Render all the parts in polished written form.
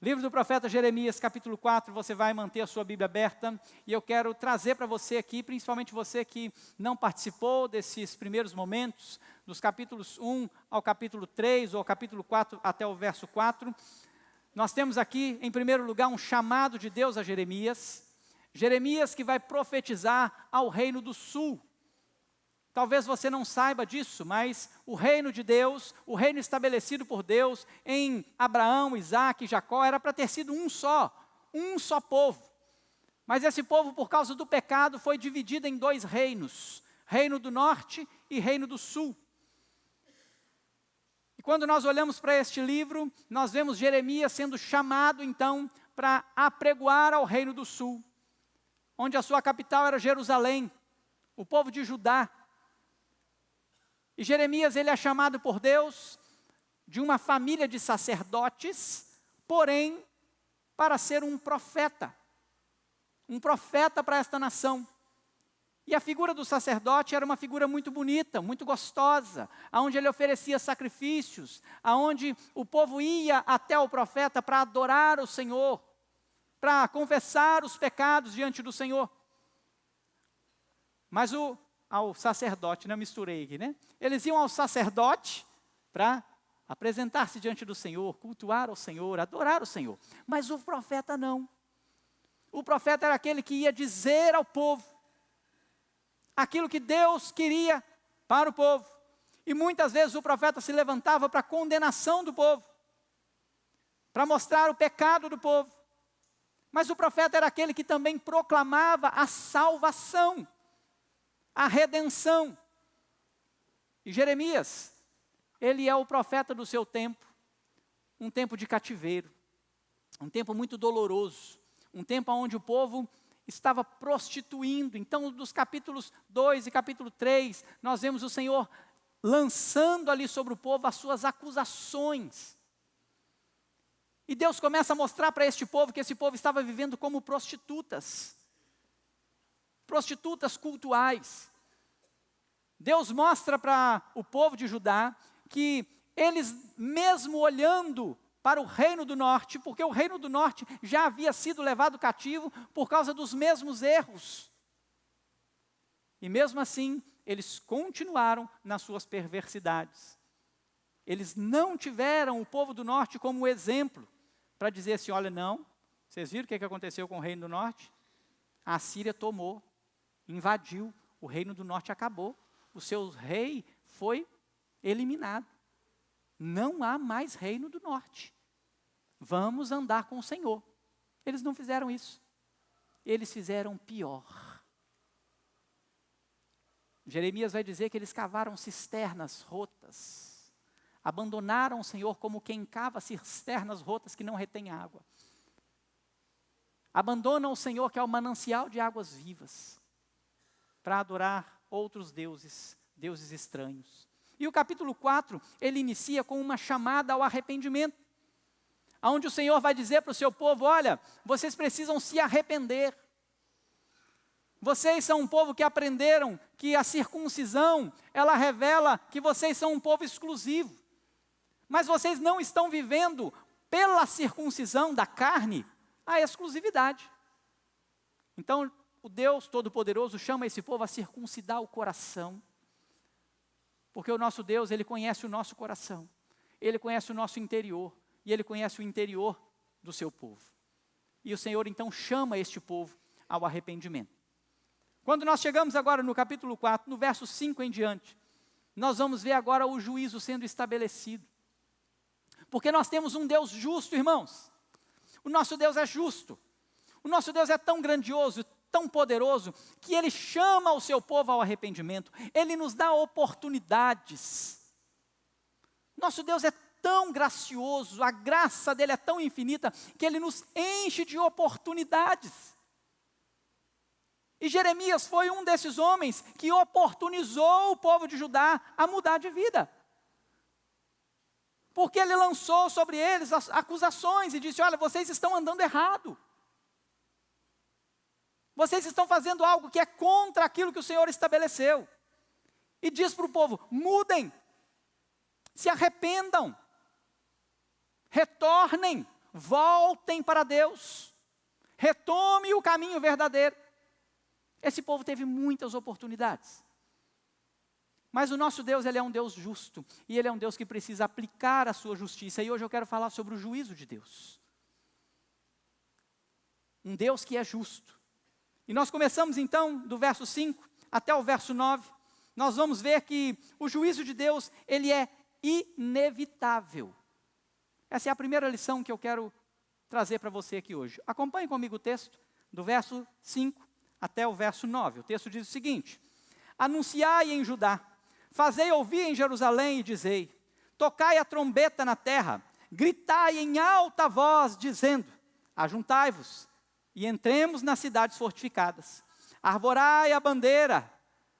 Livro do profeta Jeremias, capítulo 4, você vai manter a sua Bíblia aberta, e eu quero trazer para você aqui, principalmente você que não participou desses primeiros momentos, dos capítulos 1 ao capítulo 3, ou ao capítulo 4 até o verso 4, nós temos aqui, em primeiro lugar, um chamado de Deus a Jeremias, Jeremias que vai profetizar ao reino do sul. Talvez você não saiba disso, mas o reino de Deus, o reino estabelecido por Deus em Abraão, Isaque e Jacó, era para ter sido um só povo. Mas esse povo, por causa do pecado, foi dividido em dois reinos, reino do norte e reino do sul. E quando nós olhamos para este livro, nós vemos Jeremias sendo chamado então para apregoar ao reino do sul, onde a sua capital era Jerusalém, o povo de Judá. E Jeremias, ele é chamado por Deus de uma família de sacerdotes, porém, para ser um profeta para esta nação. E a figura do sacerdote era uma figura muito bonita, muito gostosa, aonde ele oferecia sacrifícios, aonde o povo ia até o profeta para adorar o Senhor, para confessar os pecados diante do Senhor. Mas ao sacerdote, não misturei aqui, né? Eles iam ao sacerdote para apresentar-se diante do Senhor, cultuar ao Senhor, adorar o Senhor. Mas o profeta não. O profeta era aquele que ia dizer ao povo aquilo que Deus queria para o povo. E muitas vezes o profeta se levantava para a condenação do povo, para mostrar o pecado do povo. Mas o profeta era aquele que também proclamava a salvação, a redenção. E Jeremias, ele é o profeta do seu tempo, um tempo de cativeiro, um tempo muito doloroso, um tempo onde o povo estava prostituindo. Então, dos capítulos 2 e capítulo 3, nós vemos o Senhor lançando ali sobre o povo as suas acusações. E Deus começa a mostrar para este povo que esse povo estava vivendo como prostitutas cultuais. Deus mostra para o povo de Judá que eles, mesmo olhando para o reino do norte, porque o reino do norte já havia sido levado cativo por causa dos mesmos erros. E mesmo assim, eles continuaram nas suas perversidades. Eles não tiveram o povo do norte como exemplo, para dizer assim, olha, não, vocês viram o que aconteceu com o reino do norte? A Síria tomou, invadiu, o reino do norte acabou, o seu rei foi eliminado. Não há mais reino do norte. Vamos andar com o Senhor. Eles não fizeram isso. Eles fizeram pior. Jeremias vai dizer que eles cavaram cisternas rotas. Abandonaram o Senhor como quem cava cisternas rotas que não retém água. Abandonam o Senhor, que é o manancial de águas vivas, para adorar outros deuses estranhos. E o capítulo 4, ele inicia com uma chamada ao arrependimento, onde o Senhor vai dizer para o seu povo, olha, vocês precisam se arrepender. Vocês são um povo que aprenderam que a circuncisão, ela revela que vocês são um povo exclusivo. Mas vocês não estão vivendo pela circuncisão da carne a exclusividade. Então, o Deus Todo-Poderoso chama esse povo a circuncidar o coração. Porque o nosso Deus, Ele conhece o nosso coração. Ele conhece o nosso interior. E Ele conhece o interior do seu povo. E o Senhor, então, chama este povo ao arrependimento. Quando nós chegamos agora no capítulo 4, no verso 5 em diante, nós vamos ver agora o juízo sendo estabelecido. Porque nós temos um Deus justo, irmãos. O nosso Deus é justo. O nosso Deus é tão grandioso, tão poderoso, que Ele chama o seu povo ao arrependimento. Ele nos dá oportunidades. Nosso Deus é tão gracioso, a graça dEle é tão infinita, que Ele nos enche de oportunidades. E Jeremias foi um desses homens que oportunizou o povo de Judá a mudar de vida. Porque ele lançou sobre eles as acusações e disse, olha, vocês estão andando errado. Vocês estão fazendo algo que é contra aquilo que o Senhor estabeleceu. E diz para o povo, mudem, se arrependam, retornem, voltem para Deus, retome o caminho verdadeiro. Esse povo teve muitas oportunidades. Mas o nosso Deus, Ele é um Deus justo, e Ele é um Deus que precisa aplicar a sua justiça. E hoje eu quero falar sobre o juízo de Deus. Um Deus que é justo. E nós começamos então do verso 5 até o verso 9. Nós vamos ver que o juízo de Deus, ele é inevitável. Essa é a primeira lição que eu quero trazer para você aqui hoje. Acompanhe comigo o texto, do verso 5 até o verso 9. O texto diz o seguinte: anunciai em Judá, fazei ouvir em Jerusalém e dizei, tocai a trombeta na terra, gritai em alta voz, dizendo, ajuntai-vos e entremos nas cidades fortificadas. Arvorai a bandeira,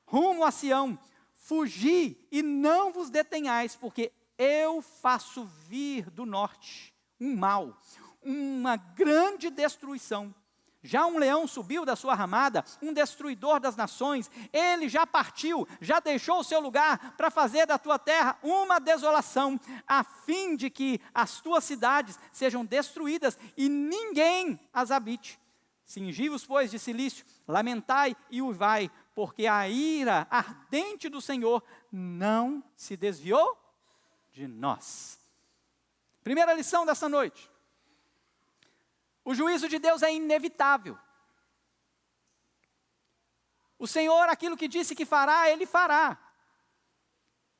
rumo a Sião, fugi e não vos detenhais, porque eu faço vir do norte um mal, uma grande destruição. Já um leão subiu da sua ramada, um destruidor das nações. Ele já partiu, já deixou o seu lugar para fazer da tua terra uma desolação, a fim de que as tuas cidades sejam destruídas e ninguém as habite. Cingi-vos, pois, de cilício, lamentai e uivai, porque a ira ardente do Senhor não se desviou de nós. Primeira lição dessa noite. O juízo de Deus é inevitável. O Senhor, aquilo que disse que fará, Ele fará.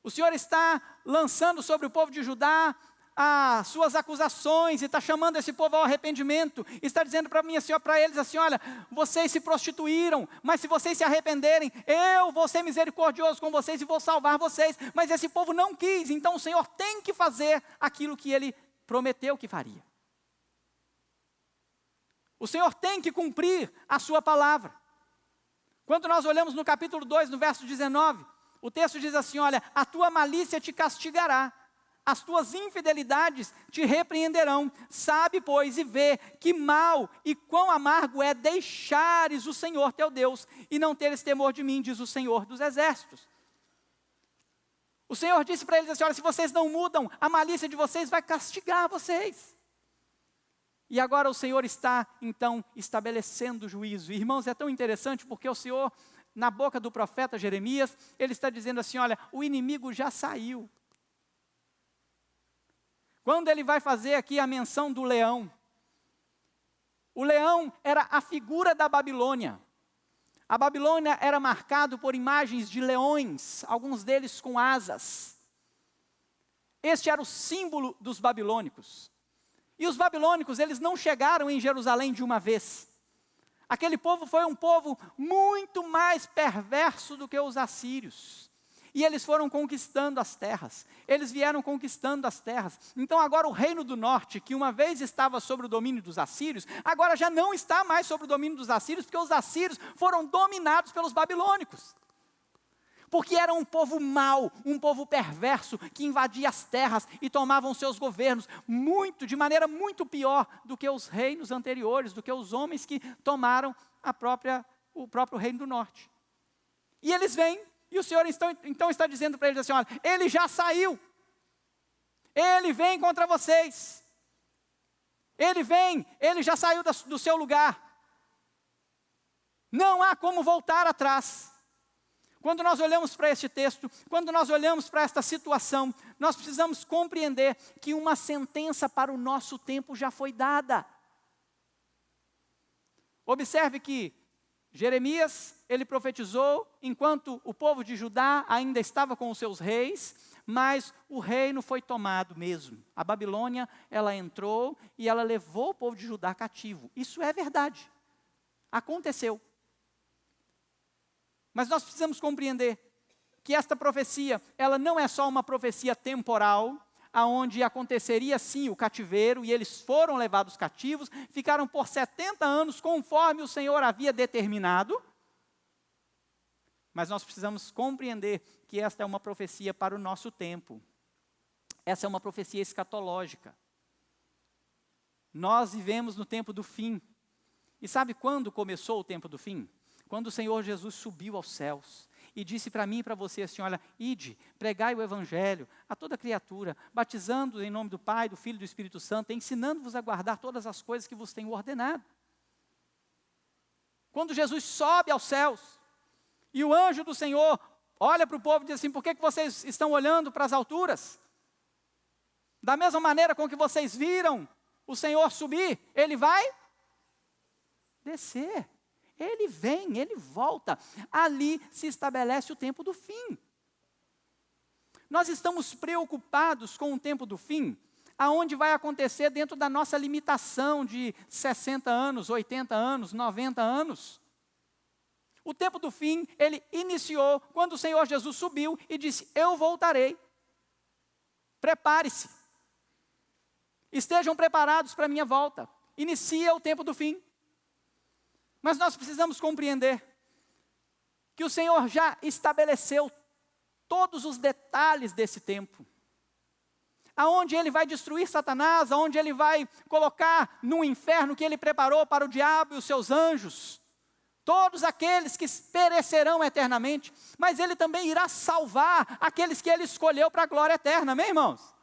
O Senhor está lançando sobre o povo de Judá as suas acusações e está chamando esse povo ao arrependimento. Está dizendo para mim, para eles assim, olha, vocês se prostituíram, mas se vocês se arrependerem, eu vou ser misericordioso com vocês e vou salvar vocês. Mas esse povo não quis, então o Senhor tem que fazer aquilo que Ele prometeu que faria. O Senhor tem que cumprir a sua palavra. Quando nós olhamos no capítulo 2, no verso 19, o texto diz assim, olha, a tua malícia te castigará, as tuas infidelidades te repreenderão. Sabe, pois, e vê que mal e quão amargo é deixares o Senhor teu Deus e não teres temor de mim, diz o Senhor dos exércitos. O Senhor disse para eles assim, olha, se vocês não mudam, a malícia de vocês vai castigar vocês. E agora o Senhor está, então, estabelecendo o juízo. E, irmãos, é tão interessante porque o Senhor, na boca do profeta Jeremias, ele está dizendo assim, olha, o inimigo já saiu. Quando ele vai fazer aqui a menção do leão, o leão era a figura da Babilônia. A Babilônia era marcado por imagens de leões, alguns deles com asas. Este era o símbolo dos babilônicos. E os babilônicos, eles não chegaram em Jerusalém de uma vez. Aquele povo foi um povo muito mais perverso do que os assírios. E eles foram conquistando as terras. Eles vieram conquistando as terras. Então agora o reino do norte, que uma vez estava sob o domínio dos assírios, agora já não está mais sob o domínio dos assírios, porque os assírios foram dominados pelos babilônicos. Porque era um povo mau, um povo perverso, que invadia as terras e tomavam seus governos de maneira muito pior do que os reinos anteriores, do que os homens que tomaram o próprio reino do norte. E eles vêm, e o Senhor então está dizendo para eles assim, olha, ele já saiu, ele vem contra vocês, ele já saiu do seu lugar, não há como voltar atrás. Quando nós olhamos para este texto, quando nós olhamos para esta situação, nós precisamos compreender que uma sentença para o nosso tempo já foi dada. Observe que Jeremias, ele profetizou enquanto o povo de Judá ainda estava com os seus reis, mas o reino foi tomado mesmo. A Babilônia, ela entrou e ela levou o povo de Judá cativo. Isso é verdade. Aconteceu. Mas nós precisamos compreender que esta profecia, ela não é só uma profecia temporal, aonde aconteceria sim o cativeiro, e eles foram levados cativos, ficaram por 70 anos, conforme o Senhor havia determinado. Mas nós precisamos compreender que esta é uma profecia para o nosso tempo. Essa é uma profecia escatológica. Nós vivemos no tempo do fim. E sabe quando começou o tempo do fim? Quando o Senhor Jesus subiu aos céus. e disse para mim e para você assim, olha, ide, pregai o evangelho a toda criatura, batizando em nome do Pai, do Filho e do Espírito Santo, ensinando-vos a guardar todas as coisas que vos tenho ordenado. Quando Jesus sobe aos céus, e o anjo do Senhor olha para o povo e diz assim, por que vocês estão olhando para as alturas? Da mesma maneira com que vocês viram o Senhor subir, Ele vai descer. Ele vem, Ele volta. Ali se estabelece o tempo do fim. Nós estamos preocupados com o tempo do fim, aonde vai acontecer dentro da nossa limitação de 60 anos, 80 anos, 90 anos. O tempo do fim, ele iniciou quando o Senhor Jesus subiu e disse, eu voltarei. Prepare-se. Estejam preparados para a minha volta. Inicia o tempo do fim. Mas nós precisamos compreender que o Senhor já estabeleceu todos os detalhes desse tempo. Aonde Ele vai destruir Satanás, aonde Ele vai colocar no inferno que Ele preparou para o diabo e os seus anjos. Todos aqueles que perecerão eternamente, mas Ele também irá salvar aqueles que Ele escolheu para a glória eterna, amém, irmãos?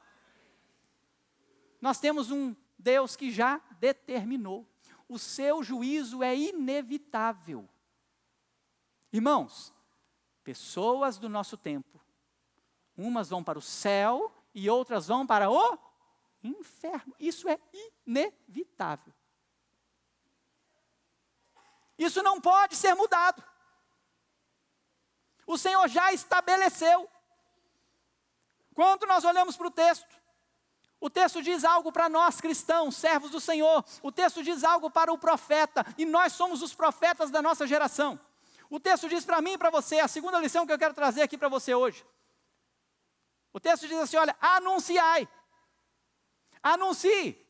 Nós temos um Deus que já determinou. O seu juízo é inevitável. Irmãos, pessoas do nosso tempo, umas vão para o céu e outras vão para o inferno. Isso é inevitável. Isso não pode ser mudado. O Senhor já estabeleceu. Quando nós olhamos para o texto diz algo para nós cristãos, servos do Senhor. O texto diz algo para o profeta, e nós somos os profetas da nossa geração. O texto diz para mim e para você, a segunda lição que eu quero trazer aqui para você hoje. O texto diz assim, olha, anunciai. Anuncie.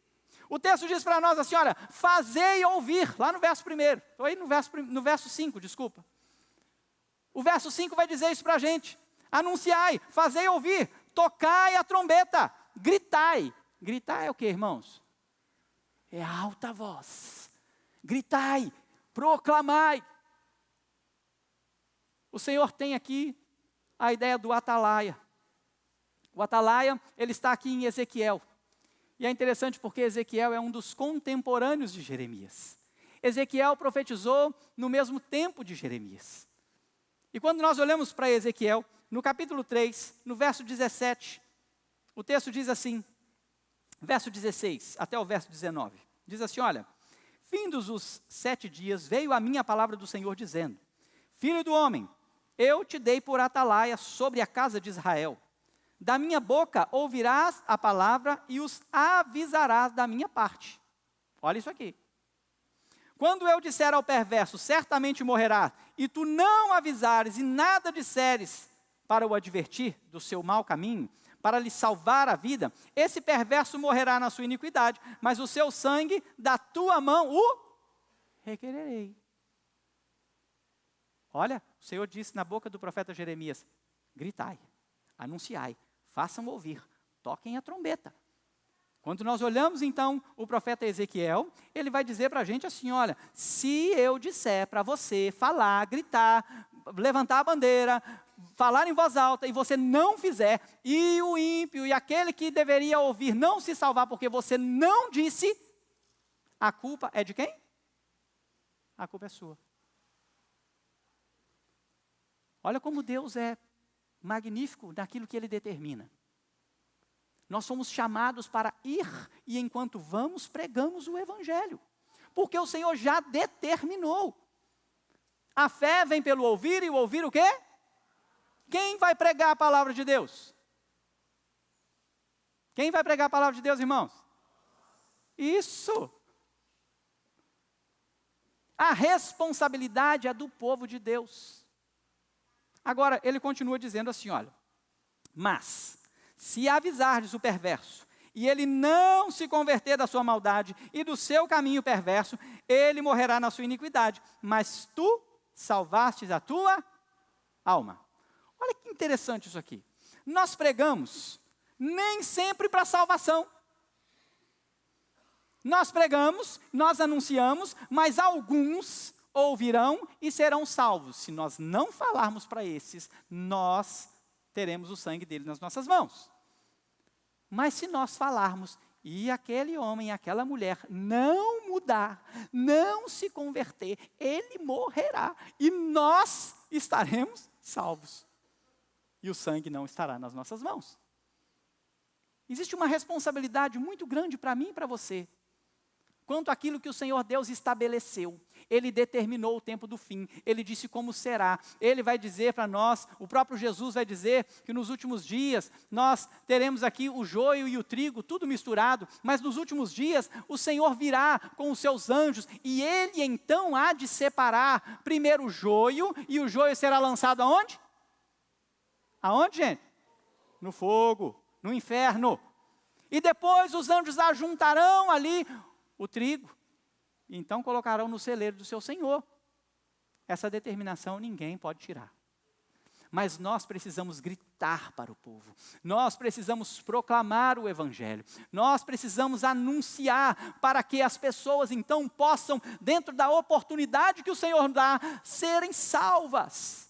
O texto diz para nós assim, olha, fazei ouvir, lá no verso 1. Estou aí no verso 5, desculpa. O verso 5 vai dizer isso para a gente. Anunciai, fazei ouvir, tocai a trombeta. Gritai. Gritar é o que, irmãos? É alta voz. Gritai, proclamai. O Senhor tem aqui a ideia do atalaia. O atalaia, ele está aqui em Ezequiel. E é interessante porque Ezequiel é um dos contemporâneos de Jeremias. Ezequiel profetizou no mesmo tempo de Jeremias. E quando nós olhamos para Ezequiel, no capítulo 3, no verso 17, o texto diz assim, verso 16 até o verso 19, diz assim, olha, findos os 7 dias, veio a mim a palavra do Senhor dizendo, filho do homem, eu te dei por atalaia sobre a casa de Israel, da minha boca ouvirás a palavra e os avisarás da minha parte. Olha isso aqui. Quando eu disser ao perverso, certamente morrerá, e tu não avisares e nada disseres para o advertir do seu mau caminho, para lhe salvar a vida, esse perverso morrerá na sua iniquidade, mas o seu sangue da tua mão o requererei. Olha, o Senhor disse na boca do profeta Jeremias, gritai, anunciai, façam ouvir, toquem a trombeta. Quando nós olhamos então o profeta Ezequiel, ele vai dizer para a gente assim, olha, se eu disser para você falar, gritar, levantar a bandeira, falar em voz alta e você não fizer, e o ímpio e aquele que deveria ouvir não se salvar porque você não disse, a culpa é de quem? A culpa é sua. Olha como Deus é magnífico naquilo que Ele determina. Nós somos chamados para ir e enquanto vamos, pregamos o Evangelho. Porque o Senhor já determinou. A fé vem pelo ouvir e o ouvir o quê? Quem vai pregar a palavra de Deus? Quem vai pregar a palavra de Deus, irmãos? Isso. A responsabilidade é do povo de Deus. Agora, ele continua dizendo assim, olha, mas, se avisardes o perverso, e ele não se converter da sua maldade e do seu caminho perverso, ele morrerá na sua iniquidade, mas tu salvastes a tua alma. Olha que interessante isso aqui. Nós pregamos nem sempre para salvação. Nós pregamos, nós anunciamos, mas alguns ouvirão e serão salvos. Se nós não falarmos para esses, nós teremos o sangue dele nas nossas mãos. Mas se nós falarmos, e aquele homem, aquela mulher não mudar, não se converter, ele morrerá e nós estaremos salvos. E o sangue não estará nas nossas mãos. Existe uma responsabilidade muito grande para mim e para você, quanto àquilo que o Senhor Deus estabeleceu. Ele determinou o tempo do fim, Ele disse como será. Ele vai dizer para nós, o próprio Jesus vai dizer que nos últimos dias nós teremos aqui o joio e o trigo, tudo misturado, mas nos últimos dias o Senhor virá com os seus anjos e Ele então há de separar primeiro o joio, e o joio será lançado aonde? Aonde, gente? No fogo, no inferno. E depois os anjos ajuntarão ali o trigo, e então colocarão no celeiro do seu Senhor. Essa determinação ninguém pode tirar. Mas nós precisamos gritar para o povo, nós precisamos proclamar o Evangelho, nós precisamos anunciar para que as pessoas então possam, dentro da oportunidade que o Senhor dá, serem salvas.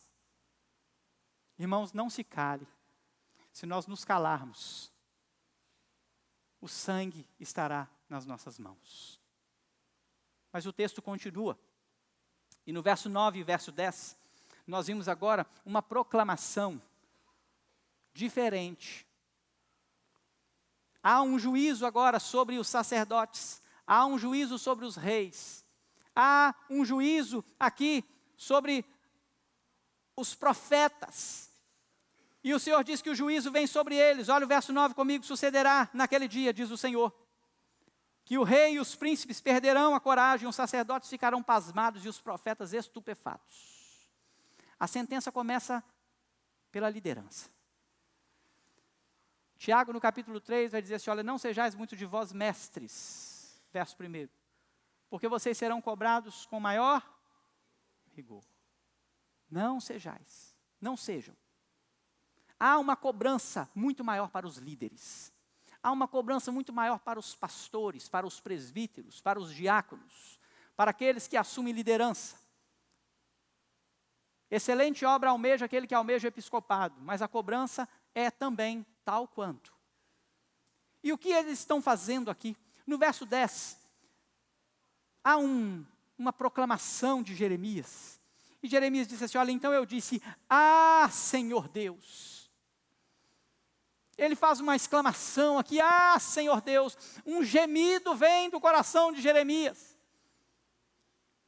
Irmãos, não se cale. Se nós nos calarmos, o sangue estará nas nossas mãos. Mas o texto continua. E no verso 9 e verso 10, nós vimos agora uma proclamação diferente. Há um juízo agora sobre os sacerdotes, há um juízo sobre os reis, há um juízo aqui sobre os profetas. E o Senhor diz que o juízo vem sobre eles. Olha o verso 9 comigo: sucederá naquele dia, diz o Senhor, que o rei e os príncipes perderão a coragem, os sacerdotes ficarão pasmados e os profetas estupefatos. A sentença começa pela liderança. Tiago, no capítulo 3, vai dizer assim: olha, não sejais muito de vós mestres, verso 1, porque vocês serão cobrados com maior rigor. Não sejais, não sejam. Há uma cobrança muito maior para os líderes. Há uma cobrança muito maior para os pastores, para os presbíteros, para os diáconos, para aqueles que assumem liderança. Excelente obra almeja aquele que almeja o episcopado, mas a cobrança é também tal quanto. E o que eles estão fazendo aqui? No verso 10, há uma proclamação de Jeremias. E Jeremias disse assim: olha, então eu disse, ah, Senhor Deus. Ele faz uma exclamação aqui, ah, Senhor Deus. Um gemido vem do coração de Jeremias.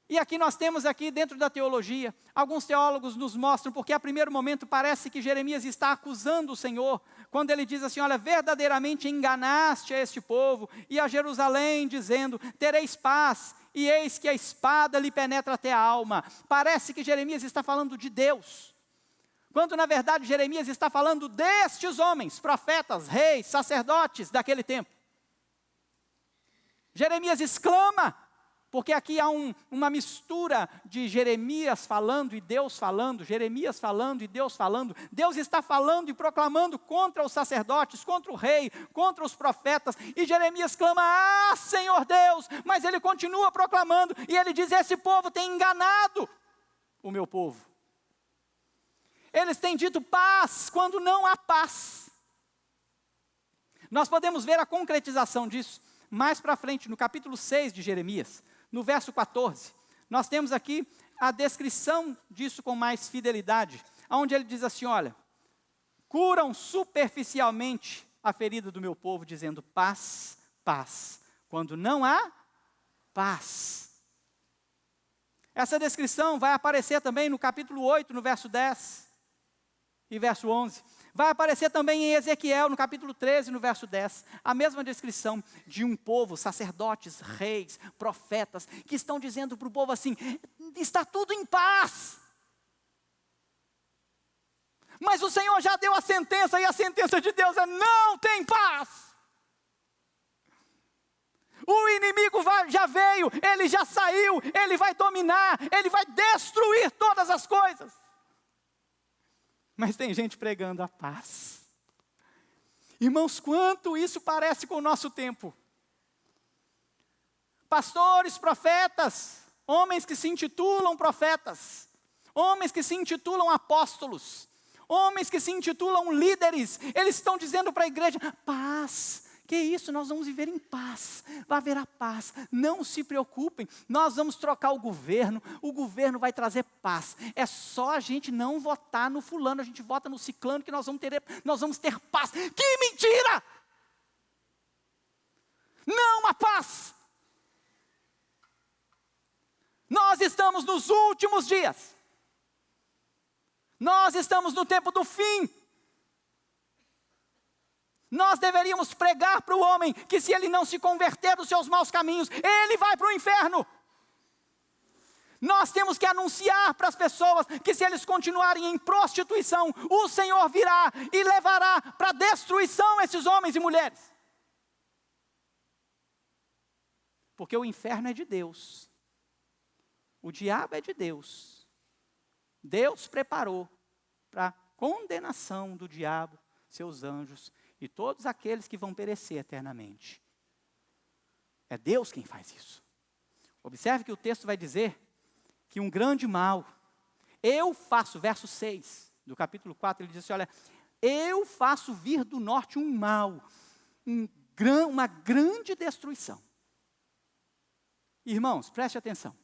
E aqui nós temos aqui dentro da teologia, alguns teólogos nos mostram, porque a primeiro momento parece que Jeremias está acusando o Senhor, quando ele diz assim: olha, verdadeiramente enganaste a este povo e a Jerusalém, dizendo, tereis paz, e eis que a espada lhe penetra até a alma. Parece que Jeremias está falando de Deus, quando na verdade Jeremias está falando destes homens, profetas, reis, sacerdotes daquele tempo. Jeremias exclama, porque aqui há uma mistura de Jeremias falando e Deus falando, Jeremias falando e Deus falando. Deus está falando e proclamando contra os sacerdotes, contra o rei, contra os profetas, e Jeremias clama, ah, Senhor Deus, mas ele continua proclamando, e ele diz, esse povo tem enganado o meu povo. Eles têm dito paz, quando não há paz. Nós podemos ver a concretização disso mais para frente, no capítulo 6 de Jeremias, no verso 14. Nós temos aqui a descrição disso com mais fidelidade, onde ele diz assim, olha, curam superficialmente a ferida do meu povo, dizendo paz, paz, quando não há paz. Essa descrição vai aparecer também no capítulo 8, no verso 10 e verso 11. Vai aparecer também em Ezequiel, no capítulo 13, no verso 10. A mesma descrição de um povo, sacerdotes, reis, profetas, que estão dizendo para o povo assim, está tudo em paz. Mas o Senhor já deu a sentença, e a sentença de Deus é, não tem paz. O inimigo já veio, ele já saiu, ele vai dominar, ele vai destruir todas as coisas. Mas tem gente pregando a paz. Irmãos, quanto isso parece com o nosso tempo. Pastores, profetas, homens que se intitulam profetas, homens que se intitulam apóstolos, homens que se intitulam líderes, eles estão dizendo para a igreja: paz, que isso, nós vamos viver em paz, vai haver a paz, não se preocupem, nós vamos trocar o governo vai trazer paz, é só a gente não votar no fulano, a gente vota no ciclano que nós vamos ter paz. Que mentira! Não há paz! Nós estamos nos últimos dias, nós estamos no tempo do fim. Nós deveríamos pregar para o homem que se ele não se converter dos seus maus caminhos, ele vai para o inferno. Nós temos que anunciar para as pessoas que se eles continuarem em prostituição, o Senhor virá e levará para a destruição esses homens e mulheres. Porque o inferno é de Deus, o diabo é de Deus. Deus preparou para a condenação do diabo, seus anjos e todos aqueles que vão perecer eternamente. É Deus quem faz isso. Observe que o texto vai dizer que um grande mal, eu faço, verso 6 do capítulo 4, ele diz assim: olha, eu faço vir do norte um mal, uma grande destruição. Irmãos, preste atenção.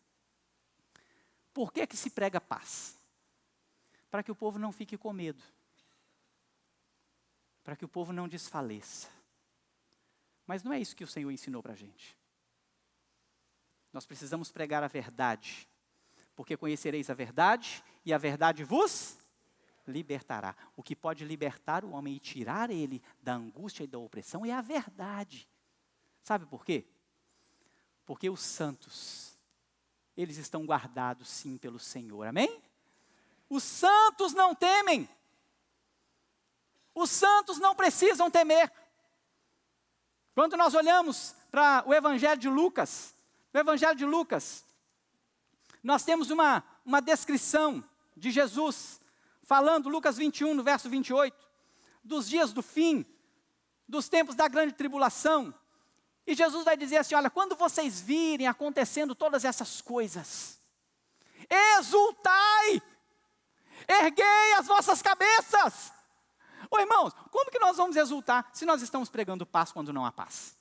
Por que se prega paz? Para que o povo não fique com medo, para que o povo não desfaleça. Mas não é isso que o Senhor ensinou para a gente. Nós precisamos pregar a verdade, porque conhecereis a verdade, e a verdade vos libertará. O que pode libertar o homem e tirar ele da angústia e da opressão é a verdade. Sabe por quê? Porque os santos, eles estão guardados sim pelo Senhor, amém? Os santos não temem. Os santos não precisam temer. Quando nós olhamos para o Evangelho de Lucas, no Evangelho de Lucas, nós temos uma descrição de Jesus, falando, Lucas 21, no verso 28, dos dias do fim, dos tempos da grande tribulação. E Jesus vai dizer assim: olha, quando vocês virem acontecendo todas essas coisas, exultai, erguei as vossas cabeças. Ô irmãos, como que nós vamos exultar se nós estamos pregando paz quando não há paz?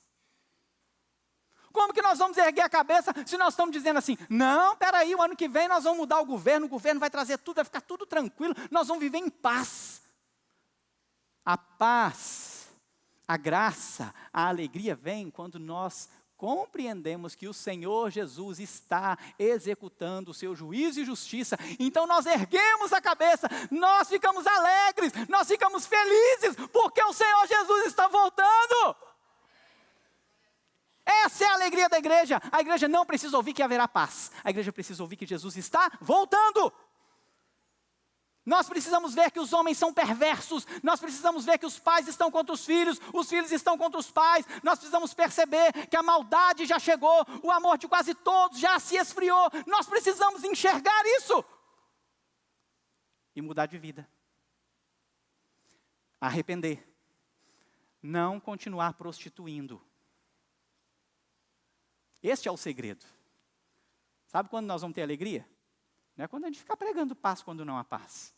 Como que nós vamos erguer a cabeça se nós estamos dizendo assim: não, peraí, o ano que vem nós vamos mudar o governo vai trazer tudo, vai ficar tudo tranquilo, nós vamos viver em paz. A paz, a graça, a alegria vem quando nós compreendemos que o Senhor Jesus está executando o seu juízo e justiça. Então nós erguemos a cabeça, nós ficamos alegres, nós ficamos felizes, porque o Senhor Jesus está voltando. Essa é a alegria da igreja. A igreja não precisa ouvir que haverá paz, a igreja precisa ouvir que Jesus está voltando. Nós precisamos ver que os homens são perversos, nós precisamos ver que os pais estão contra os filhos estão contra os pais, nós precisamos perceber que a maldade já chegou, o amor de quase todos já se esfriou, nós precisamos enxergar isso e mudar de vida, arrepender, não continuar prostituindo. Este é o segredo. Sabe quando nós vamos ter alegria? Não é quando a gente fica pregando paz quando não há paz.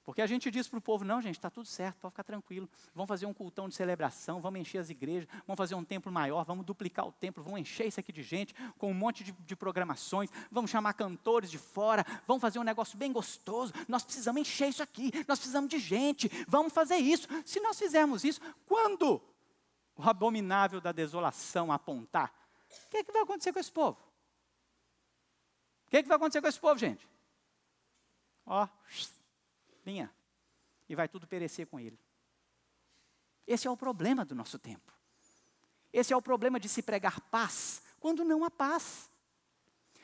Porque a gente diz para o povo: não, gente, está tudo certo, pode ficar tranquilo. Vamos fazer um cultão de celebração, vamos encher as igrejas, vamos fazer um templo maior, vamos duplicar o templo, vamos encher isso aqui de gente, com um monte de programações, vamos chamar cantores de fora, vamos fazer um negócio bem gostoso, nós precisamos encher isso aqui, nós precisamos de gente, vamos fazer isso. Se nós fizermos isso, quando o abominável da desolação apontar, o que é que vai acontecer com esse povo? O que é que vai acontecer com esse povo, gente? Ó, linha, e vai tudo perecer com ele. Esse é o problema do nosso tempo. Esse é o problema de se pregar paz, quando não há paz.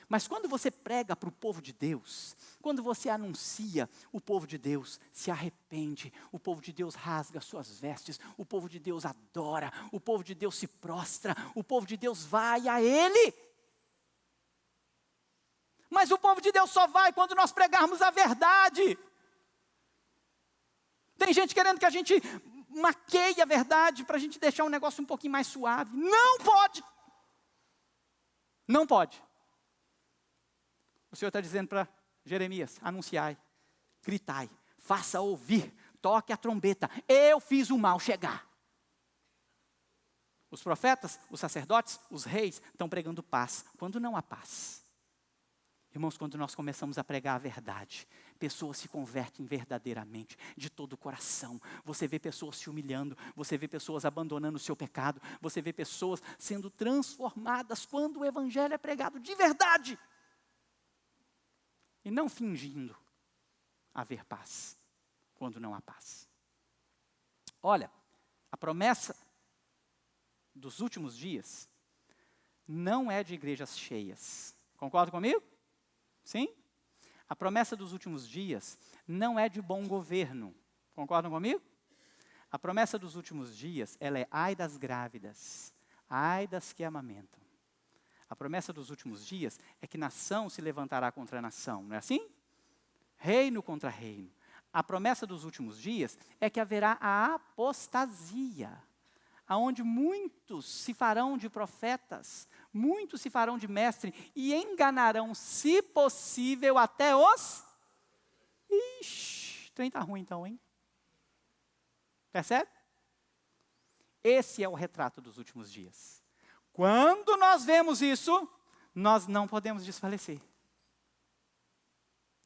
Mas quando você prega para o povo de Deus, quando você anuncia, o povo de Deus se arrepende, o povo de Deus rasga suas vestes, o povo de Deus adora, o povo de Deus se prostra, o povo de Deus vai a Ele. Mas o povo de Deus só vai quando nós pregarmos a verdade. Tem gente querendo que a gente maqueie a verdade para a gente deixar um negócio um pouquinho mais suave. Não pode. Não pode. O Senhor está dizendo para Jeremias: anunciai, gritai, faça ouvir, toque a trombeta, eu fiz o mal chegar. Os profetas, os sacerdotes, os reis estão pregando paz, quando não há paz. Irmãos, quando nós começamos a pregar a verdade, pessoas se convertem verdadeiramente, de todo o coração. Você vê pessoas se humilhando, você vê pessoas abandonando o seu pecado, você vê pessoas sendo transformadas quando o evangelho é pregado de verdade. E não fingindo haver paz, quando não há paz. Olha, a promessa dos últimos dias não é de igrejas cheias. Concorda comigo? Sim? A promessa dos últimos dias não é de bom governo. Concordam comigo? A promessa dos últimos dias, ela é ai das grávidas, ai das que amamentam. A promessa dos últimos dias é que nação se levantará contra nação, não é assim? Reino contra reino. A promessa dos últimos dias é que haverá a apostasia, aonde muitos se farão de profetas, muitos se farão de mestre e enganarão, se possível, até os... Ixi, o trem está ruim então, hein? Percebe? Esse é o retrato dos últimos dias. Quando nós vemos isso, nós não podemos desfalecer.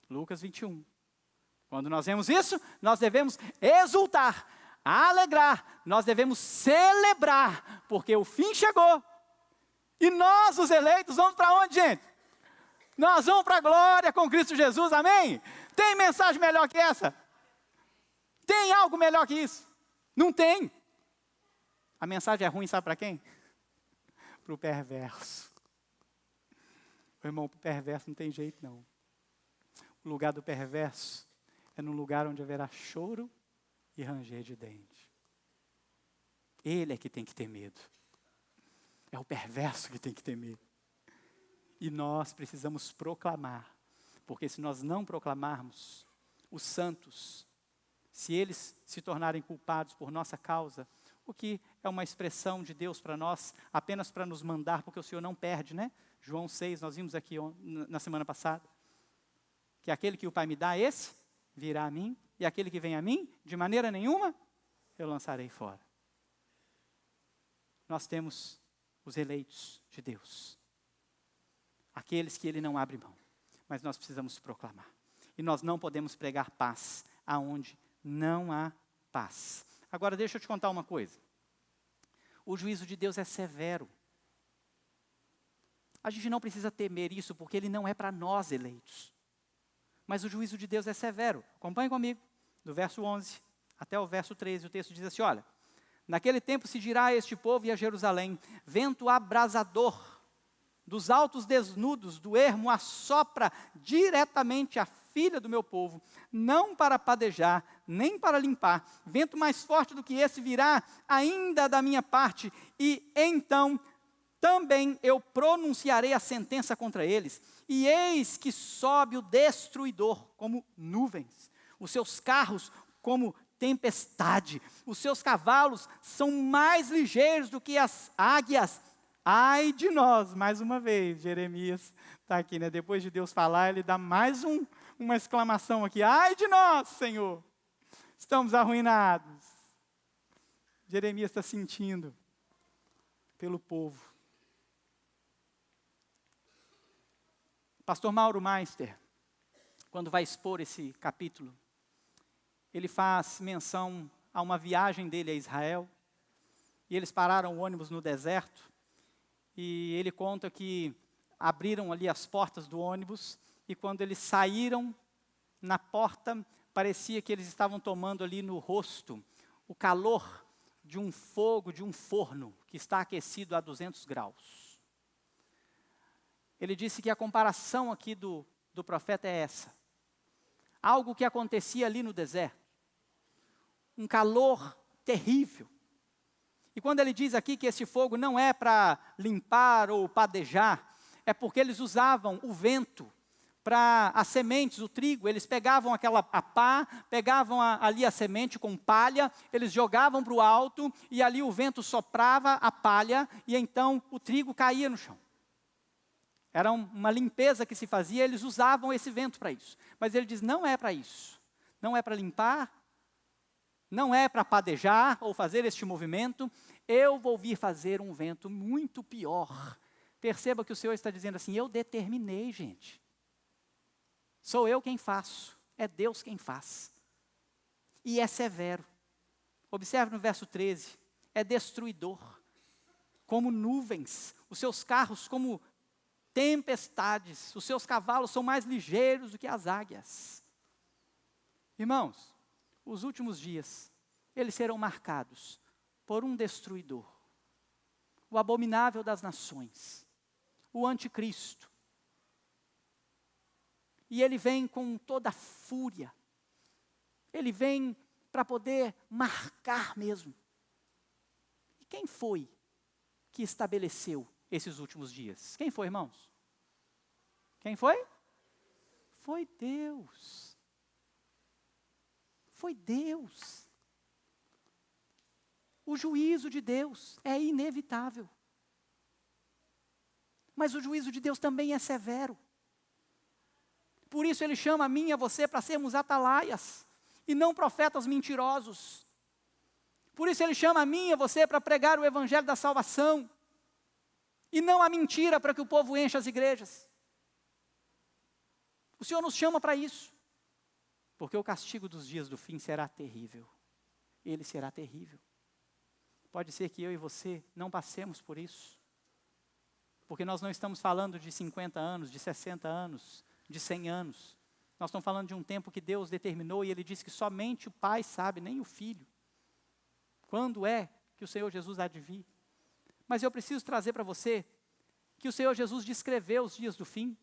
Lucas 21. Quando nós vemos isso, nós devemos exultar, alegrar, nós devemos celebrar, porque o fim chegou. E nós, os eleitos, vamos para onde, gente? Nós vamos para a glória com Cristo Jesus, amém? Tem mensagem melhor que essa? Tem algo melhor que isso? Não tem. A mensagem é ruim, sabe para quem? Para o perverso. Meu irmão, para o perverso não tem jeito não. O lugar do perverso é num lugar onde haverá choro e ranger de dente. Ele é que tem que ter medo. É o perverso que tem que ter medo. E nós precisamos proclamar. Porque se nós não proclamarmos, os santos, se eles se tornarem culpados por nossa causa, o que é uma expressão de Deus para nós, apenas para nos mandar, porque o Senhor não perde, né? João 6, nós vimos aqui na semana passada. Que aquele que o Pai me dá, esse virá a mim, e aquele que vem a mim, de maneira nenhuma, eu lançarei fora. Nós temos os eleitos de Deus. Aqueles que Ele não abre mão. Mas nós precisamos proclamar. E nós não podemos pregar paz aonde não há paz. Agora deixa eu te contar uma coisa. O juízo de Deus é severo. A gente não precisa temer isso, porque Ele não é para nós eleitos. Mas o juízo de Deus é severo. Acompanhe comigo. Do verso 11 até o verso 13, o texto diz assim, olha. Naquele tempo se dirá a este povo e a Jerusalém, vento abrasador, dos altos desnudos, do ermo assopra diretamente a filha do meu povo, não para padejar, nem para limpar. Vento mais forte do que esse virá ainda da minha parte, e então também eu pronunciarei a sentença contra eles. E eis que sobe o destruidor como nuvens, os seus carros como tempestade, os seus cavalos são mais ligeiros do que as águias. Ai de nós, mais uma vez, Jeremias está aqui, né? Depois de Deus falar, ele dá mais uma exclamação aqui. Ai de nós, Senhor, estamos arruinados. Jeremias está sentindo pelo povo. Pastor Mauro Meister, quando vai expor esse capítulo, ele faz menção a uma viagem dele a Israel, e eles pararam o ônibus no deserto, e ele conta que abriram ali as portas do ônibus, e quando eles saíram na porta, parecia que eles estavam tomando ali no rosto o calor de um fogo, de um forno, que está aquecido a 200 graus. Ele disse que a comparação aqui do profeta é essa. Algo que acontecia ali no deserto. Um calor terrível. E quando ele diz aqui que esse fogo não é para limpar ou padejar, é porque eles usavam o vento para as sementes, o trigo. Eles pegavam a pá, pegavam ali a semente com palha, eles jogavam para o alto, e ali o vento soprava a palha, e então o trigo caía no chão. Era uma limpeza que se fazia, eles usavam esse vento para isso. Mas ele diz, não é para isso. Não é para limpar, não é para padejar ou fazer este movimento. Eu vou vir fazer um vento muito pior. Perceba que o Senhor está dizendo assim, eu determinei, gente. Sou eu quem faço, é Deus quem faz. E é severo. Observe no verso 13, é destruidor. Como nuvens, os seus carros como tempestades, os seus cavalos são mais ligeiros do que as águias. Irmãos, os últimos dias, eles serão marcados por um destruidor, o abominável das nações, o anticristo. E ele vem com toda a fúria, ele vem para poder marcar mesmo. E quem foi que estabeleceu esses últimos dias? Quem foi, irmãos? Quem foi? Foi Deus. Foi Deus. O juízo de Deus é inevitável. Mas o juízo de Deus também é severo. Por isso ele chama a mim e a você para sermos atalaias e não profetas mentirosos. Por isso ele chama a mim e a você para pregar o evangelho da salvação e não a mentira para que o povo encha as igrejas. O Senhor nos chama para isso, porque o castigo dos dias do fim será terrível. Ele será terrível. Pode ser que eu e você não passemos por isso, porque nós não estamos falando de 50 anos, de 60 anos, de 100 anos. Nós estamos falando de um tempo que Deus determinou e Ele disse que somente o Pai sabe, nem o Filho. Quando é que o Senhor Jesus há de vir? Mas eu preciso trazer para você que o Senhor Jesus descreveu os dias do fim.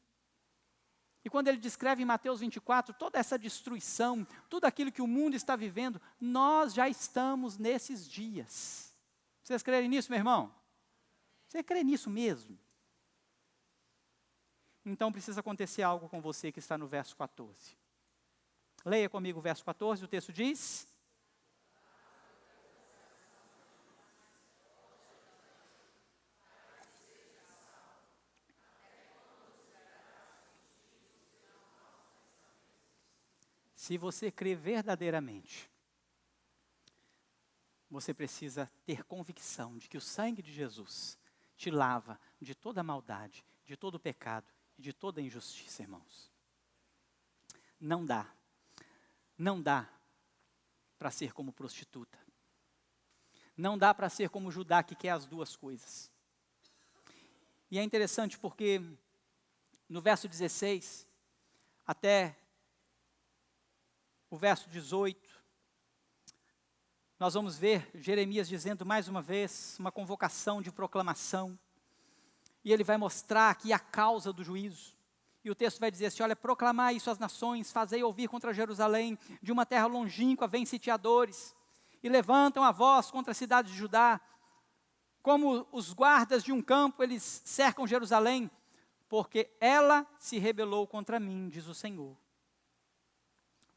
E quando Ele descreve em Mateus 24, toda essa destruição, tudo aquilo que o mundo está vivendo, nós já estamos nesses dias. Vocês crerem nisso, meu irmão? Você crê nisso mesmo? Então precisa acontecer algo com você que está no verso 14. Leia comigo o verso 14, o texto diz: se você crê verdadeiramente, você precisa ter convicção de que o sangue de Jesus te lava de toda maldade, de todo pecado e de toda injustiça, irmãos. Não dá para ser como prostituta. Não dá para ser como Judá, que quer as duas coisas. E é interessante porque no verso 16 até o verso 18, nós vamos ver Jeremias dizendo mais uma vez, uma convocação de proclamação. E ele vai mostrar aqui a causa do juízo. E o texto vai dizer assim, olha, proclamai isso às nações, fazei ouvir contra Jerusalém, de uma terra longínqua vêm sitiadores, e levantam a voz contra a cidade de Judá. Como os guardas de um campo, eles cercam Jerusalém, porque ela se rebelou contra mim, diz o Senhor.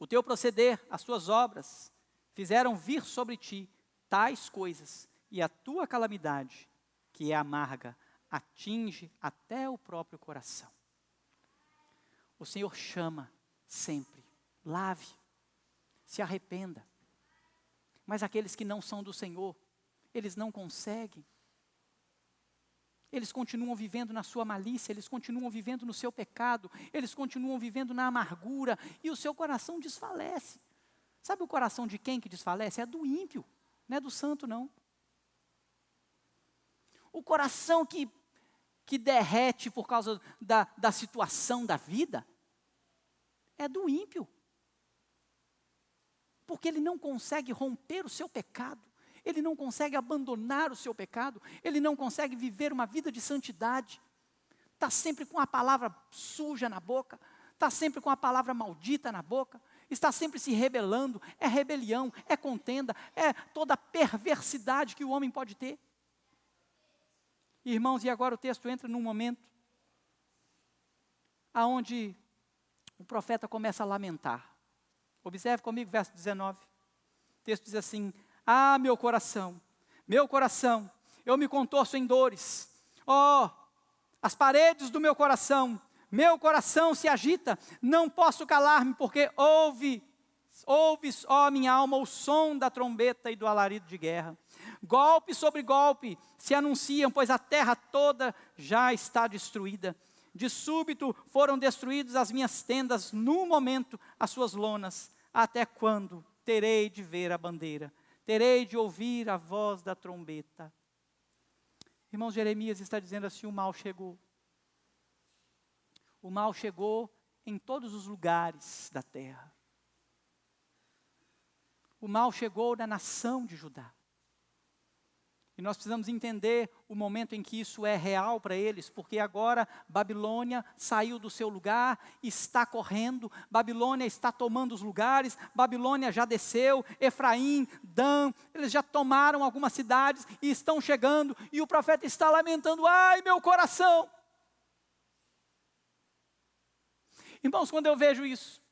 O teu proceder, as tuas obras, fizeram vir sobre ti tais coisas, e a tua calamidade, que é amarga, atinge até o próprio coração. O Senhor chama sempre, lave, se arrependa. Mas aqueles que não são do Senhor, eles não conseguem. Eles continuam vivendo na sua malícia, eles continuam vivendo no seu pecado, eles continuam vivendo na amargura, e o seu coração desfalece. Sabe o coração de quem que desfalece? É do ímpio, não é do santo não. O coração que derrete por causa da situação da vida, é do ímpio. Porque ele não consegue romper o seu pecado, ele não consegue abandonar o seu pecado, ele não consegue viver uma vida de santidade, está sempre com a palavra suja na boca, está sempre com a palavra maldita na boca, está sempre se rebelando, é rebelião, é contenda, é toda a perversidade que o homem pode ter. Irmãos, e agora o texto entra num momento aonde o profeta começa a lamentar. Observe comigo o verso 19. O texto diz assim: ah, meu coração, eu me contorço em dores. Oh, as paredes do meu coração se agita, não posso calar-me, porque ouves, ó minha alma, o som da trombeta e do alarido de guerra. Golpe sobre golpe se anunciam, pois a terra toda já está destruída. De súbito foram destruídas as minhas tendas, no momento as suas lonas. Até quando terei de ver a bandeira? Terei de ouvir a voz da trombeta. Irmãos, Jeremias está dizendo assim: o mal chegou. O mal chegou em todos os lugares da terra. O mal chegou na nação de Judá. E nós precisamos entender o momento em que isso é real para eles, porque agora Babilônia saiu do seu lugar, está correndo, Babilônia está tomando os lugares, Babilônia já desceu, Efraim, Dan, eles já tomaram algumas cidades e estão chegando, e o profeta está lamentando: ai meu coração. Irmãos, quando eu vejo isso,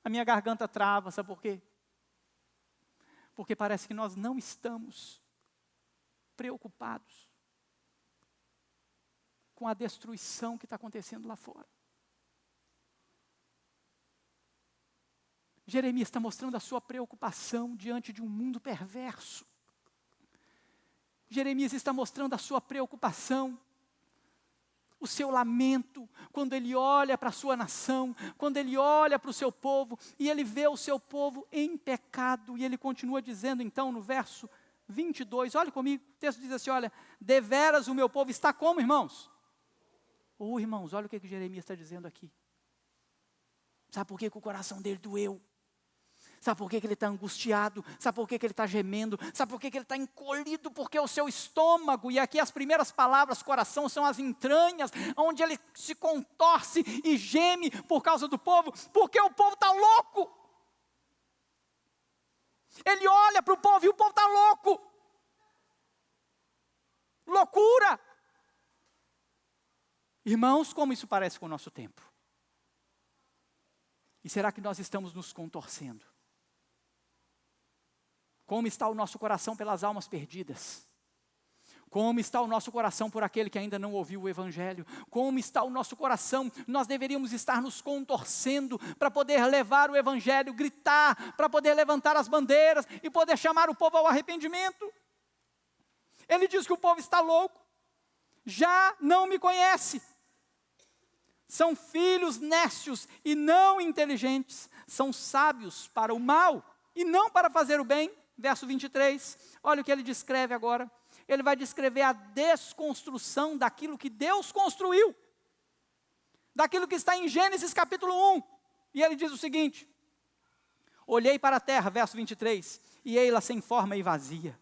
a minha garganta trava, sabe por quê? Porque parece que nós não estamos preocupados com a destruição que está acontecendo lá fora. Jeremias está mostrando a sua preocupação diante de um mundo perverso. Jeremias está mostrando a sua preocupação, o seu lamento, quando ele olha para a sua nação, quando ele olha para o seu povo, e ele vê o seu povo em pecado, e ele continua dizendo então no verso 22, olha comigo, o texto diz assim: olha, deveras o meu povo está como, irmãos? Irmãos, olha o que Jeremias está dizendo aqui. Sabe por que o coração dele doeu? Sabe por que ele está angustiado? Sabe por que ele está gemendo? Sabe por que ele está encolhido? Porque o seu estômago, e aqui as primeiras palavras, coração, são as entranhas, onde ele se contorce e geme por causa do povo, porque o povo está louco. Ele olha para o povo e o povo está louco. Loucura. Irmãos, como isso parece com o nosso tempo? E será que nós estamos nos contorcendo? Como está o nosso coração pelas almas perdidas? Como está o nosso coração por aquele que ainda não ouviu o Evangelho? Como está o nosso coração? Nós deveríamos estar nos contorcendo para poder levar o Evangelho, gritar, para poder levantar as bandeiras e poder chamar o povo ao arrependimento. Ele diz que o povo está louco, já não me conhece. São filhos nécios e não inteligentes, são sábios para o mal e não para fazer o bem. Verso 23, olha o que ele descreve agora. Ele vai descrever a desconstrução daquilo que Deus construiu, daquilo que está em Gênesis capítulo 1. E ele diz o seguinte: olhei para a terra, verso 23, e ei-la sem forma e vazia,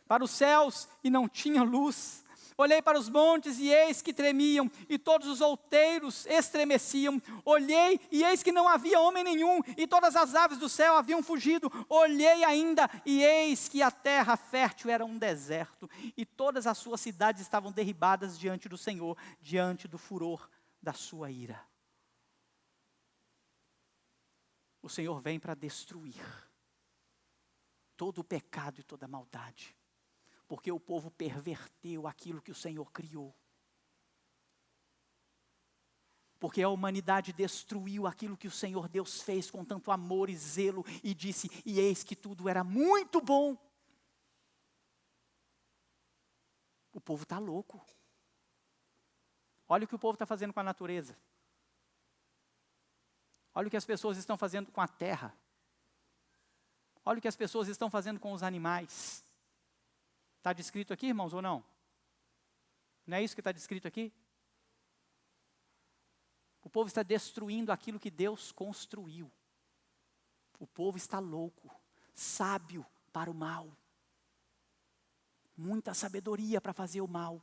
para os céus e não tinha luz. Olhei para os montes e eis que tremiam, e todos os outeiros estremeciam. Olhei e eis que não havia homem nenhum, e todas as aves do céu haviam fugido. Olhei ainda e eis que a terra fértil era um deserto, e todas as suas cidades estavam derribadas diante do Senhor, diante do furor da sua ira. O Senhor vem para destruir todo o pecado e toda a maldade, porque o povo perverteu aquilo que o Senhor criou. Porque a humanidade destruiu aquilo que o Senhor Deus fez com tanto amor e zelo, e disse, e eis que tudo era muito bom. O povo está louco. Olha o que o povo está fazendo com a natureza. Olha o que as pessoas estão fazendo com a terra. Olha o que as pessoas estão fazendo com os animais. Está descrito aqui, irmãos, ou não? Não é isso que está descrito aqui? O povo está destruindo aquilo que Deus construiu. O povo está louco, sábio para o mal. Muita sabedoria para fazer o mal.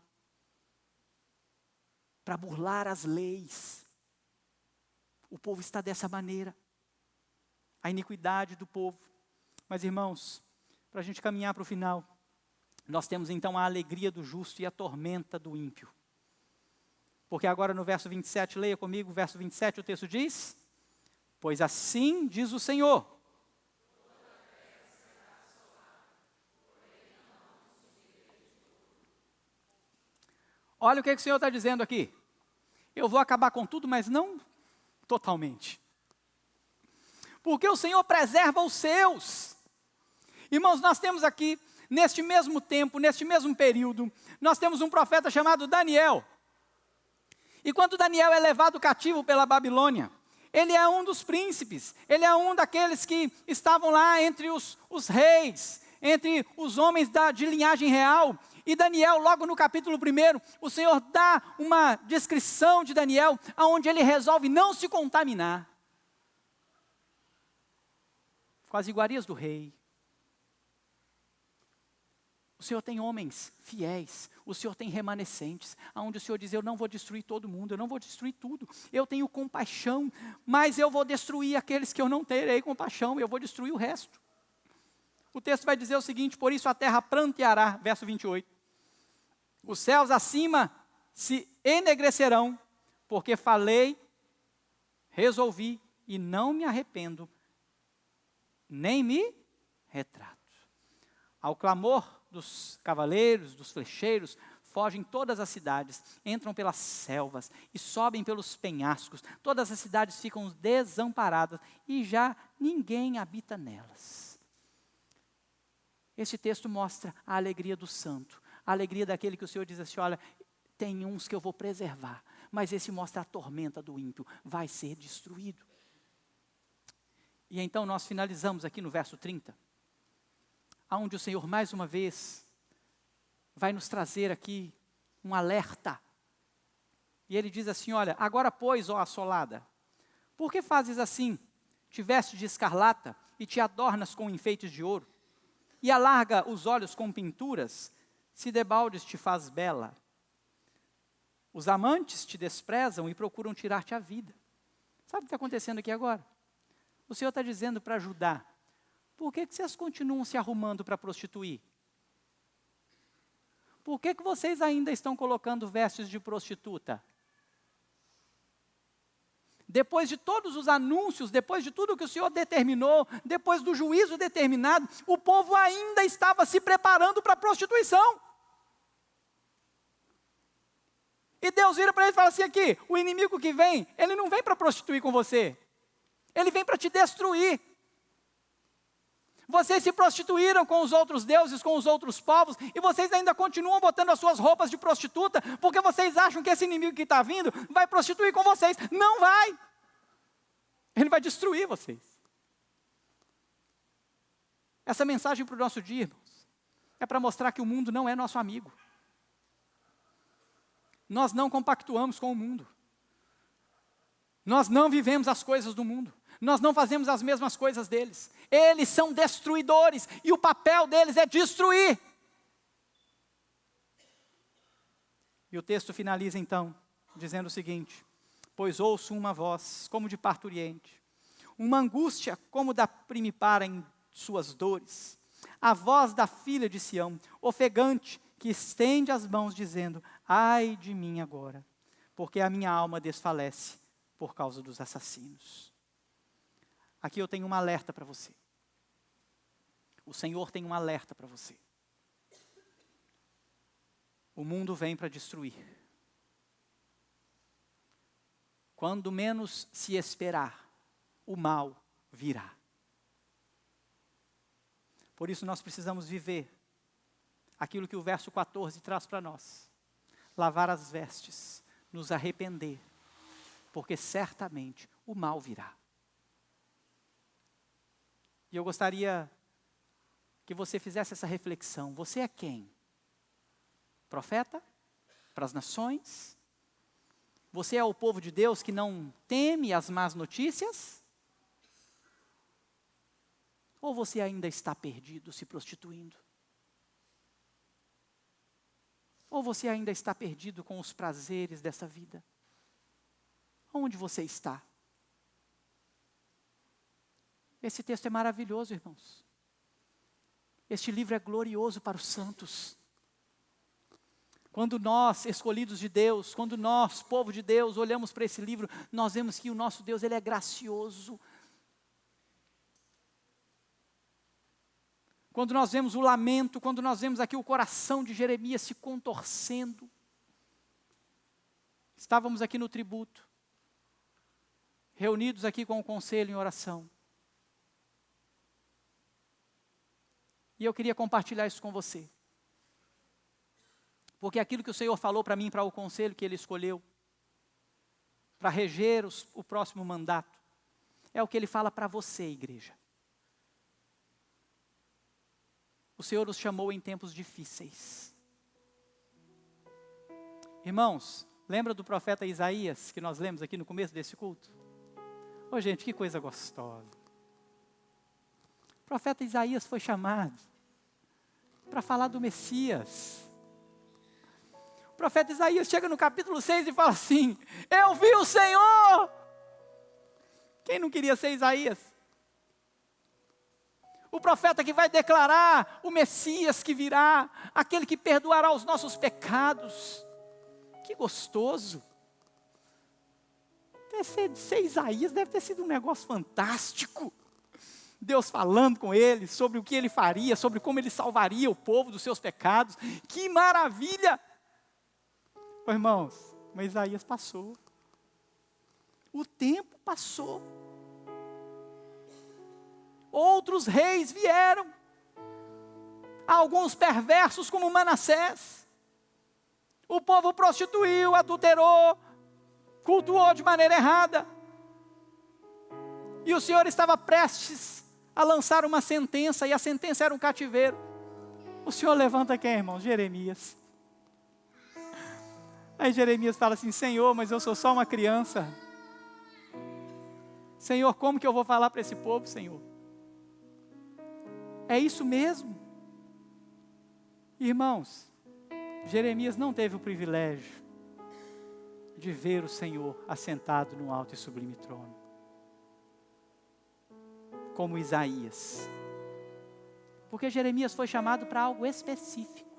Para burlar as leis. O povo está dessa maneira. A iniquidade do povo. Mas, irmãos, para a gente caminhar para o final, nós temos então a alegria do justo e a tormenta do ímpio. Porque agora no verso 27, leia comigo, o verso 27, o texto diz: pois assim diz o Senhor. Olha o que o Senhor está dizendo aqui. Eu vou acabar com tudo, mas não totalmente. Porque o Senhor preserva os seus. Irmãos, nós temos aqui, neste mesmo tempo, neste mesmo período, nós temos um profeta chamado Daniel. E quando Daniel é levado cativo pela Babilônia, ele é um dos príncipes, ele é um daqueles que estavam lá entre os reis, entre os homens de linhagem real. E Daniel, logo no capítulo 1, o Senhor dá uma descrição de Daniel, onde ele resolve não se contaminar com as iguarias do rei. O Senhor tem homens fiéis, o Senhor tem remanescentes, onde o Senhor diz, eu não vou destruir todo mundo, eu não vou destruir tudo, eu tenho compaixão, mas eu vou destruir aqueles que eu não terei compaixão, eu vou destruir o resto. O texto vai dizer o seguinte, por isso a terra pranteará, verso 28. Os céus acima se enegrecerão, porque falei, resolvi e não me arrependo, nem me retrato. Ao clamor dos cavaleiros, dos flecheiros, fogem todas as cidades, entram pelas selvas e sobem pelos penhascos. Todas as cidades ficam desamparadas e já ninguém habita nelas. Este texto mostra a alegria do santo, a alegria daquele que o Senhor diz assim, olha, tem uns que eu vou preservar, mas esse mostra a tormenta do ímpio, vai ser destruído. E então nós finalizamos aqui no verso 30, onde o Senhor mais uma vez vai nos trazer aqui um alerta. E ele diz assim, olha, agora pois, ó assolada, por que fazes assim? Te vestes de escarlata e te adornas com enfeites de ouro, e alarga os olhos com pinturas, se debaldes te faz bela. Os amantes te desprezam e procuram tirar-te a vida. Sabe o que está acontecendo aqui agora? O Senhor está dizendo para Judá, por que vocês continuam se arrumando para prostituir? Por que vocês ainda estão colocando vestes de prostituta? Depois de todos os anúncios, depois de tudo que o Senhor determinou, depois do juízo determinado, o povo ainda estava se preparando para a prostituição. E Deus vira para ele e fala assim aqui, o inimigo que vem, ele não vem para prostituir com você, ele vem para te destruir. Vocês se prostituíram com os outros deuses, com os outros povos, e vocês ainda continuam botando as suas roupas de prostituta, porque vocês acham que esse inimigo que está vindo vai prostituir com vocês. Não vai! Ele vai destruir vocês. Essa mensagem para o nosso dia, irmãos, é para mostrar que o mundo não é nosso amigo. Nós não compactuamos com o mundo. Nós não vivemos as coisas do mundo. Nós não fazemos as mesmas coisas deles. Eles são destruidores e o papel deles é destruir. E o texto finaliza então, dizendo o seguinte, pois ouço uma voz, como de parturiente, uma angústia como da primipara em suas dores, a voz da filha de Sião, ofegante, que estende as mãos dizendo, ai de mim agora, porque a minha alma desfalece por causa dos assassinos. Aqui eu tenho um alerta para você. O Senhor tem um alerta para você. O mundo vem para destruir. Quando menos se esperar, o mal virá. Por isso nós precisamos viver aquilo que o verso 14 traz para nós. Lavar as vestes, nos arrepender, porque certamente o mal virá. E eu gostaria que você fizesse essa reflexão. Você é quem? Profeta? Para as nações? Você é o povo de Deus que não teme as más notícias? Ou você ainda está perdido, se prostituindo? Ou você ainda está perdido com os prazeres dessa vida? Onde você está? Esse texto é maravilhoso, irmãos. Este livro é glorioso para os santos. Quando nós, escolhidos de Deus, quando nós, povo de Deus, olhamos para esse livro, nós vemos que o nosso Deus, ele é gracioso. Quando nós vemos o lamento, quando nós vemos aqui o coração de Jeremias se contorcendo, estávamos aqui no tributo, reunidos aqui com o conselho em oração. E eu queria compartilhar isso com você. Porque aquilo que o Senhor falou para mim, para o conselho que Ele escolheu, para reger o próximo mandato, é o que Ele fala para você, igreja. O Senhor nos chamou em tempos difíceis. Irmãos, lembra do profeta Isaías, que nós lemos aqui no começo desse culto? Ô gente, que coisa gostosa. O profeta Isaías foi chamado para falar do Messias. O profeta Isaías chega no capítulo 6 e fala assim: eu vi o Senhor. Quem não queria ser Isaías? O profeta que vai declarar o Messias que virá, aquele que perdoará os nossos pecados. Que gostoso. Ser Isaías deve ter sido um negócio fantástico. Deus falando com ele sobre o que ele faria, sobre como ele salvaria o povo dos seus pecados. Que maravilha! Oh, irmãos, mas Isaías passou. O tempo passou. Outros reis vieram. Alguns perversos como Manassés. O povo prostituiu, adulterou, cultuou de maneira errada. E o Senhor estava prestes a lançar uma sentença, e a sentença era um cativeiro. O Senhor levanta quem, irmãos? Jeremias. Aí Jeremias fala assim: Senhor, mas eu sou só uma criança. Senhor, como que eu vou falar para esse povo, Senhor? É isso mesmo. Irmãos, Jeremias não teve o privilégio de ver o Senhor assentado num alto e sublime trono, como Isaías. Porque Jeremias foi chamado para algo específico.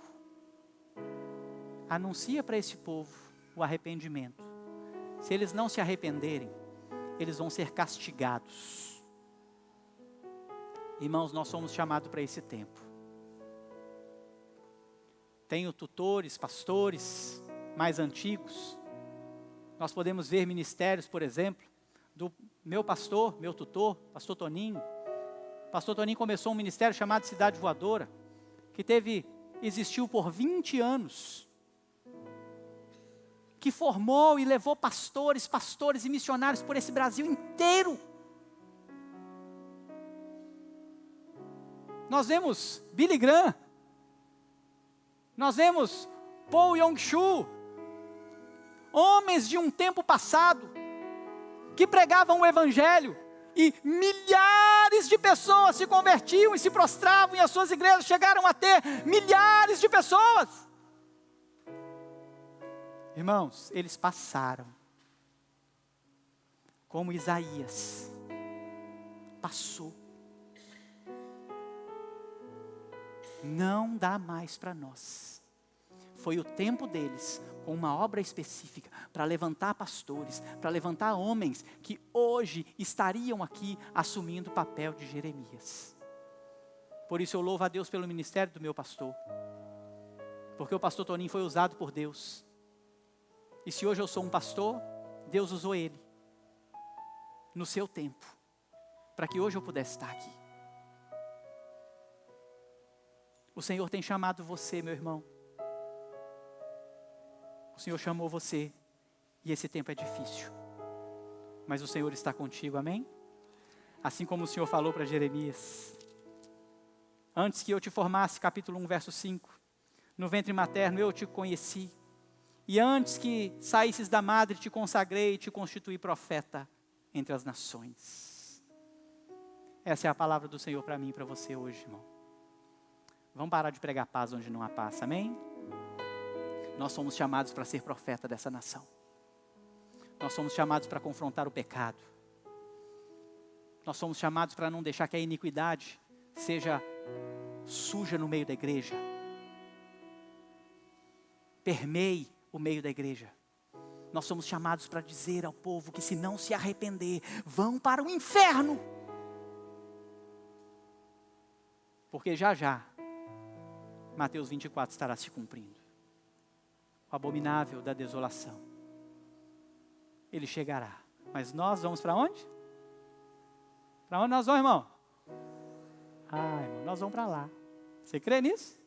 Anuncia para esse povo o arrependimento. Se eles não se arrependerem, eles vão ser castigados. Irmãos, nós somos chamados para esse tempo. Tenho tutores, pastores mais antigos. Nós podemos ver ministérios, por exemplo, do meu pastor, meu tutor, pastor Toninho. Pastor Toninho começou um ministério chamado Cidade Voadora, que existiu por 20 anos. Que formou e levou pastores e missionários por esse Brasil inteiro. Nós vemos Billy Graham, nós vemos Paul Yong-Shu, homens de um tempo passado, que pregavam o Evangelho, e milhares de pessoas se convertiam e se prostravam, e as suas igrejas chegaram a ter milhares de pessoas. Irmãos, eles passaram, como Isaías passou. Não dá mais para nós. Foi o tempo deles, com uma obra específica, para levantar pastores, para levantar homens que hoje estariam aqui assumindo o papel de Jeremias. Por isso eu louvo a Deus pelo ministério do meu pastor, porque o pastor Toninho foi usado por Deus. E se hoje eu sou um pastor, Deus usou ele, no seu tempo, para que hoje eu pudesse estar aqui. O Senhor tem chamado você, meu irmão. O Senhor chamou você, e esse tempo é difícil, mas o Senhor está contigo, amém? Assim como o Senhor falou para Jeremias: antes que eu te formasse, capítulo 1, verso 5, no ventre materno eu te conheci, e antes que saísses da madre te consagrei e te constituí profeta entre as nações. Essa é a palavra do Senhor para mim e para você hoje, irmão. Vamos parar de pregar paz onde não há paz, amém? Nós somos chamados para ser profeta dessa nação. Nós somos chamados para confrontar o pecado. Nós somos chamados para não deixar que a iniquidade seja suja no meio da igreja. Permeie o meio da igreja. Nós somos chamados para dizer ao povo que se não se arrepender, vão para o inferno. Porque já já, Mateus 24 estará se cumprindo. O abominável da desolação. ele chegará. Mas nós vamos para onde? Para onde nós vamos, irmão? Irmão, nós vamos para lá. Você crê nisso?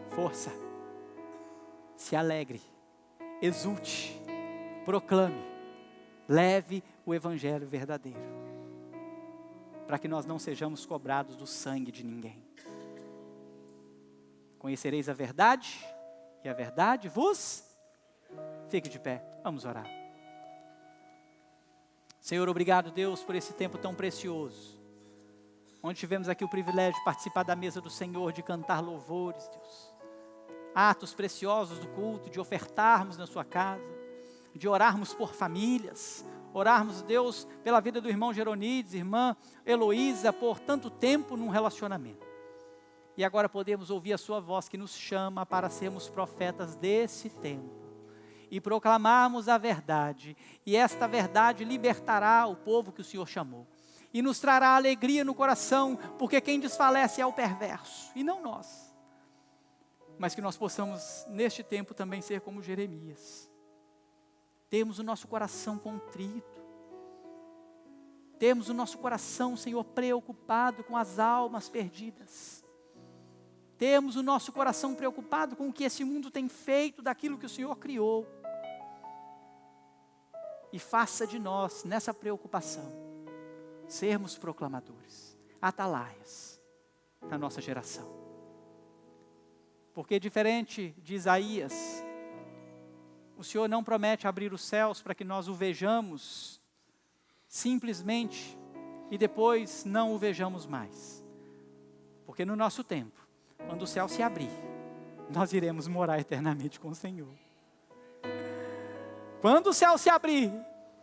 Força. Se alegre. Exulte. Proclame. Leve o evangelho verdadeiro. Para que nós não sejamos cobrados do sangue de ninguém. Conhecereis a verdade, e a verdade vos... Fique de pé, vamos orar. Senhor, obrigado, Deus, por esse tempo tão precioso, onde tivemos aqui o privilégio de participar da mesa do Senhor, de cantar louvores, Deus. Atos preciosos do culto, de ofertarmos na sua casa, de orarmos por famílias, orarmos, Deus, pela vida do irmão Jeronides, irmã Heloísa, por tanto tempo num relacionamento. E agora podemos ouvir a sua voz que nos chama para sermos profetas desse tempo. E proclamarmos a verdade. E esta verdade libertará o povo que o Senhor chamou. E nos trará alegria no coração, porque quem desfalece é o perverso, e não nós. Mas que nós possamos, neste tempo, também ser como Jeremias. Temos o nosso coração contrito. Temos o nosso coração, Senhor, preocupado com as almas perdidas. Temos o nosso coração preocupado com o que esse mundo tem feito daquilo que o Senhor criou. E faça de nós, nessa preocupação, sermos proclamadores, atalaias, na nossa geração. Porque diferente de Isaías, o Senhor não promete abrir os céus para que nós o vejamos simplesmente e depois não o vejamos mais. Porque no nosso tempo, quando o céu se abrir, nós iremos morar eternamente com o Senhor. Quando o céu se abrir,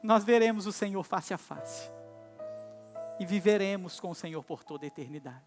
nós veremos o Senhor face a face. E viveremos com o Senhor por toda a eternidade.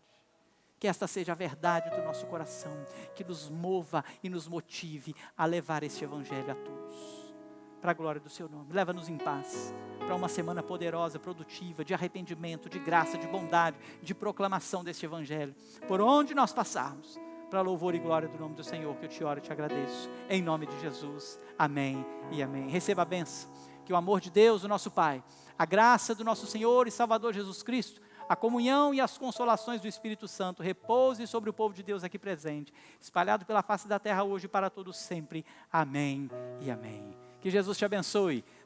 Que esta seja a verdade do nosso coração, que nos mova e nos motive a levar este evangelho a todos. Para a glória do seu nome. Leva-nos em paz para uma semana poderosa, produtiva, de arrependimento, de graça, de bondade, de proclamação deste evangelho. Por onde nós passarmos, para louvor e glória do nome do Senhor, que eu te oro e te agradeço. Em nome de Jesus. Amém e amém. Receba a bênção. Que o amor de Deus, o nosso Pai, a graça do nosso Senhor e Salvador Jesus Cristo, a comunhão e as consolações do Espírito Santo repouse sobre o povo de Deus aqui presente, espalhado pela face da terra hoje e para todos sempre. Amém e amém. Que Jesus te abençoe.